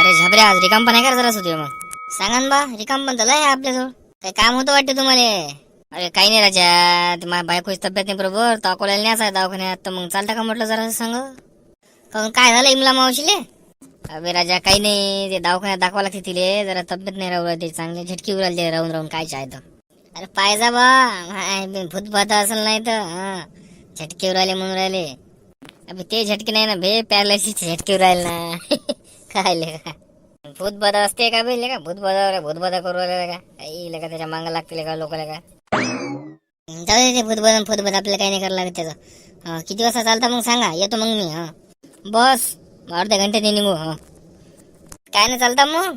अरे झबऱ्या, आज रिकाम पण आहे का जरा सुद्धा? मग सांगा ना बा, रिकाम पण झालं आहे आपल्याजवळ. काही काम होतं वाटते तुम्हाला? अरे काही नाही राजा, माझ्या बायकोची तब्येत नाही बरोबर, तर अकोल्याला न्यायचं आहे दवाखान्यात. तर मग चालतं का म्हटलं जरा सांग. काहून काय झालं इमला मावशीले? अबे राजा काही नाही, ते दवाखान्यात दाखवा लागते तिले, जरा तब्येत नाही राहू राहिली, चांगली झटकी उराल ते राहून राहून काय चाहतं. अरे पायजा बा, भूत भात असेल नाही तर झटके उराले म्हणून राहिले. अबे ते झटके नाही ना बे, पॅरालिसिस झटके उरायले ना. काय लेका भूत बदा असते का बे? लेका भूत बदा करू राहिले का? काही लेका त्याच्या मागं लागते का लोक लेका. जाऊ दे ते भूत बदा आपल्याला काही नाही करायला लागत त्याचं. किती वाजता चालता मग सांगा, येतो मग मी. बस अर्ध्या घंट्यात निघू. काय ना चालता मग?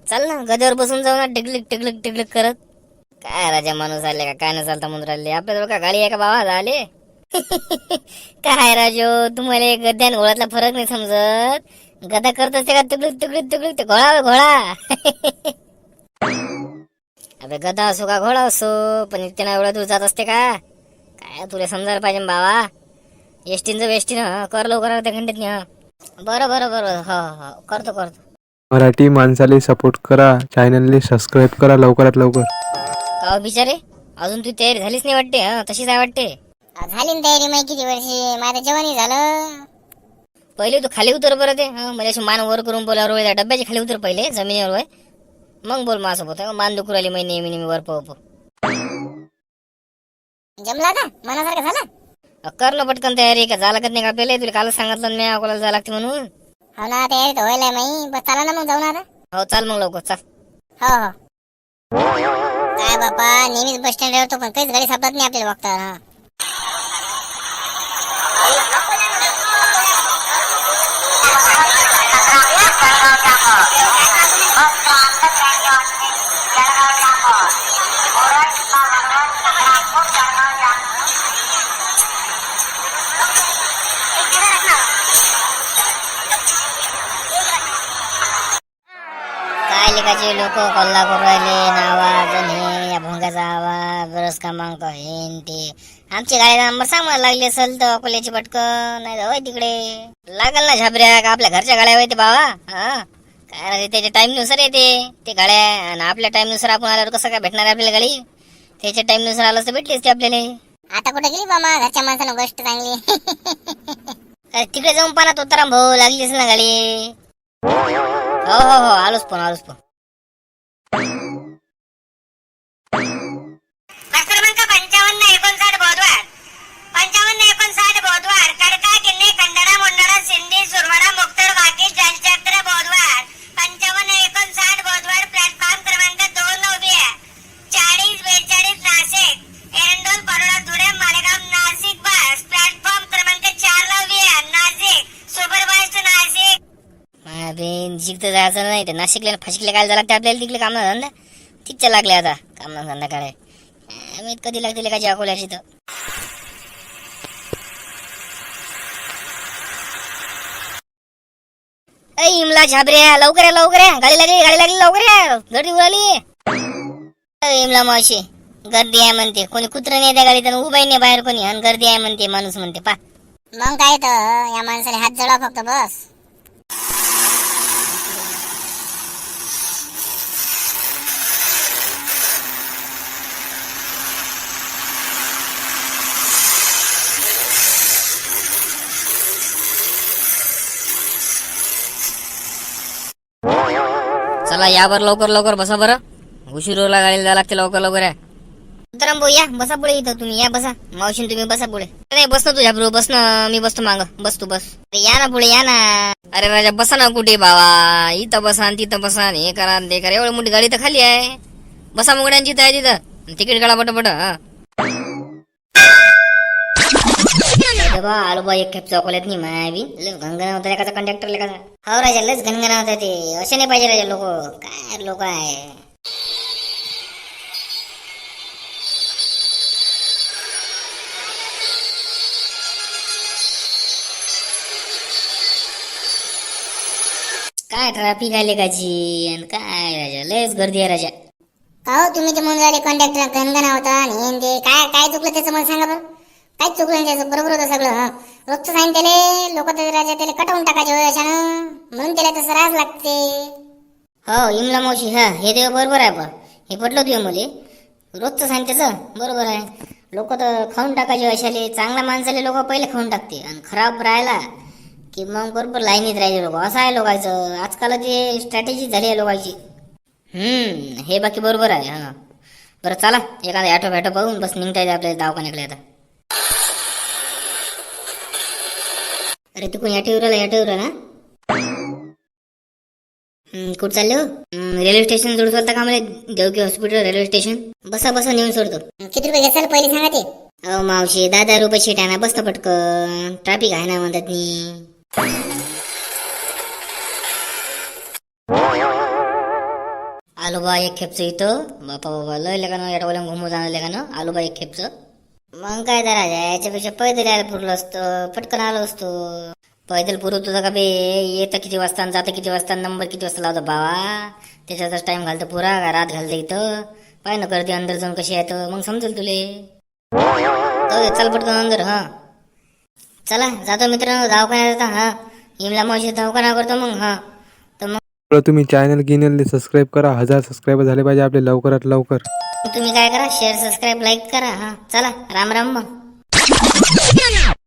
चाल ना, गद्यावर बसून जाऊ ना, टिकलिक टिकलिक टिकलिक करत. काय राजा माणूस आले का? काय ना चालता म्हणून राहिले? आपल्याजवळ का गाडी आहे का बाबा झाले? काय राजो, तुम्हाला गद्यान घोळातला फरक नाही समजत. गदा करत असते का तुकडीत तुकडीत तुकडीत घोळा घोळा. अबे गदा असो का घोडा असो, पण इतक्या एवढ्या दूर जात असते का? काय तुला समजायला पाहिजे बाबा. एसटीनं वेस्टीनं कर लवकर अर्ध्या घंट्यात. बरं बरं बरं, हो हो करतो करतो. मराठी माणसाले सपोर्ट करा, चॅनलले सबस्क्राईब करा लवकरात लवकर. का बिचारे, अजून तू तयारी झालीच नाही वाटते? तशीच आहे वाटते. झाली ना तयारी, माहिती किती वर्षी. माझं जेवणही झालं. पहिले तू खाली उतर बरं ते. म्हणजे अशी मान वर करून बोला, रोळ डब्याची खाली उतर पहिले जमिनीवर वय, मग बोल माझ्यासोबत. मान दुखू राहिली मी नेहमी वर पाहू. जमला का? मनासारखं झालं? कर ना पटकन तयारी, का झालं का नाही का आपल्याला? तुला कालच सांगितलं मी अकोल्याला जायला लागते म्हणून. हो ना, तयारी तर व्हायला माही. बस चला ना मग, जाऊ ना आता. हो चाल मग लवकर चाल. हो हो. काय बापा, नेहमीच बस स्टँड येतो पण काहीच गाडी सापडत नाही आपल्याला बघता. काय लेखाचे लोक कल्ला करू राहिले, आवाज आणि या भोंगाचा आवाज, बरस क्रमांक हे ते. आमची गाडीचा नंबर सांग मला लागली असेल तर अकोल्याची पटकन, नाही जाऊ तिकडे. लागल ना झाबऱ्या, का आपल्या घरच्या गाड्या होते बाबा. काय त्याच्या टाइम नुसार येते ते गाड्या, आणि आपल्या टाइम नुसार आपण आल्यावर कसं काय भेटणार आपल्याला गाडी? त्याच्या टाइम नुसार आलं तर भेटलीच ते आपल्याला. आता कुठे गेली बाबा घरच्या माणसानं गोष्ट चांगली. तिकडे जाऊन पाहत उतरा भाऊ, लागलीच ना गाडी. हो हो हो, आलोच पण. क्रमांक 5559 बोधवार, 5559 बोधवार, कडका किन्ने खंडाळा मोंडाळा सिंधी सुरवाडा मुक्तर वाकी जलचक्र बोधवार, 5559 बोधवार, प्लॅटफॉर्म क्रमांक 2 उभी आहे. 4042 नाशिक, एरंडोल परोडा धुळे मालेगाव नाशिक बस, प्लॅटफॉर्म क्रमांक 4 ला उभी आहे. नाशिक सुपरफास्ट नाशिक. जिकडे जायचं नाही ते नाशिकला फशिकले काय झालं ते आपल्याला तिकडे काम धंदा तिच्या लागले आता काम धंदा काय मी कधी लागते का अकोल्याची तर. इमला झाबऱ्या, लवकर या, गाडी लागली लवकर या, गर्दी उडाली. इमला मावशी, गर्दी आहे म्हणते, कोणी कुत्र नाही त्या गाडीत, उभाही नाही बाहेर कोणी, आणि गर्दी आहे म्हणते माणूस म्हणते पा. मग काय तर या माणसाने हात जळा फक्त बस. चला या बरं, लवकर बसा बरं, उशीर होला गाडीला जायला लागते, लवकर या. उतरा भाऊ, या बसा पुढे. इथं तुम्ही या बसा, मावशीन तुम्ही बसा पुढे. नाही बस ना तुझ्या बरोबर, बस ना, मी बसतो माग, बस तू बस. या ना पुढे, या ना. अरे राजा बसा ना कुठे बाबा, इथं बसा तिथं बसा, हे करा ते करा, एवढी मोठी गाडी तर खाली आहे. बसा मुगड्यांची आहे तिथं, तिकीट काढा पटपट. आलो बा एक खेप चौकल्यात नाही मायावी, लस घनघना होता एखादा कंडक्टर लेखाचा. हो राजा, लस घनघना होता ते, असे नाही पाहिजे राजा. काय लोक आहे. काय ट्रॅफिक आहे लेखाची, आणि काय राजा लयच गर्दी आहे राजा. का हो तुम्ही ते म्हणून राहिले कंडक्टर घनघना होता आणि काय काय चुकलं त्याचं मला सांगा बरं. काहीच चुकलं नाही त्याचं, बरोबर होतं सगळं. रोजचं सांगितलं त्याले, लोक राजा त्याला कटवून टाकायचे होय अशानं, म्हणून त्याला तसं राहावं लागते. हो इमला मावशी, हा हे देव बरोबर आहे बा, हे पटलं तुझ्या मुले. रोजचं सांग त्याचं बरोबर आहे. लोक तर खाऊन टाकायचे अशाले, चांगल्या माणसाले लोक पहिले खाऊन टाकते आणि खराब राहिला की मग बरोबर लाईनीत राहिले लोक. असं आहे लोकांचं आजकाल, ते स्ट्रॅटेजी झाली आहे लोकांची. हे बाकी बरोबर आहे. हा बरं चला, एखादा ॲटो फॅटो पाहून बस निघता येते आपल्या दवाखान्याकडे आता. अरे तू कोण ॲटोवर ना? कुठं चालले हो? रेल्वे स्टेशन जोड चालता का मला? Devaki hospital railway station. बसा बसा, नेऊन सोडतो. किती रुपये घेसाल पहिले सांगा ते. अहो मावशी, 10 रुपये सीट आहे ना, बसता पटकन. ट्रॅफिक आहे ना म्हणतात मी. आलो बा एक खेपचं इथं. बापा लय लेखानं ॲटोवाल्या घुमू जाणार लेखानं. आलो बा एक खेपचं. मग काय तर राजा, याच्यापेक्षा पैदल यायला पुरलं असतं, पटकन आलो असतो. पैदल पुरवत होता का बे? येतं किती वाजता, जातं किती वाजता, नंबर किती वाजता लावतो बाबा. त्याच्यातच टाइम घालतो पुरा, का रात घालतं इथं. पाय न करते अंदर जाऊन कशी आहे तर मग समजेल तुले. चल पटकन अंदर. हा चला, जातो मित्रांनो दवाखान्यात आता. हा इमला मावशी दवाखाना करतो मग. हा तर मग तुम्ही चॅनल गिनलले सबस्क्राईब करा. 1000 सबस्क्राईबर झाले पाहिजे आपले लवकरात लवकर. तुम्ही काय करा, शेअर सबस्क्राईब लाईक करा. हा चला, राम राम मग.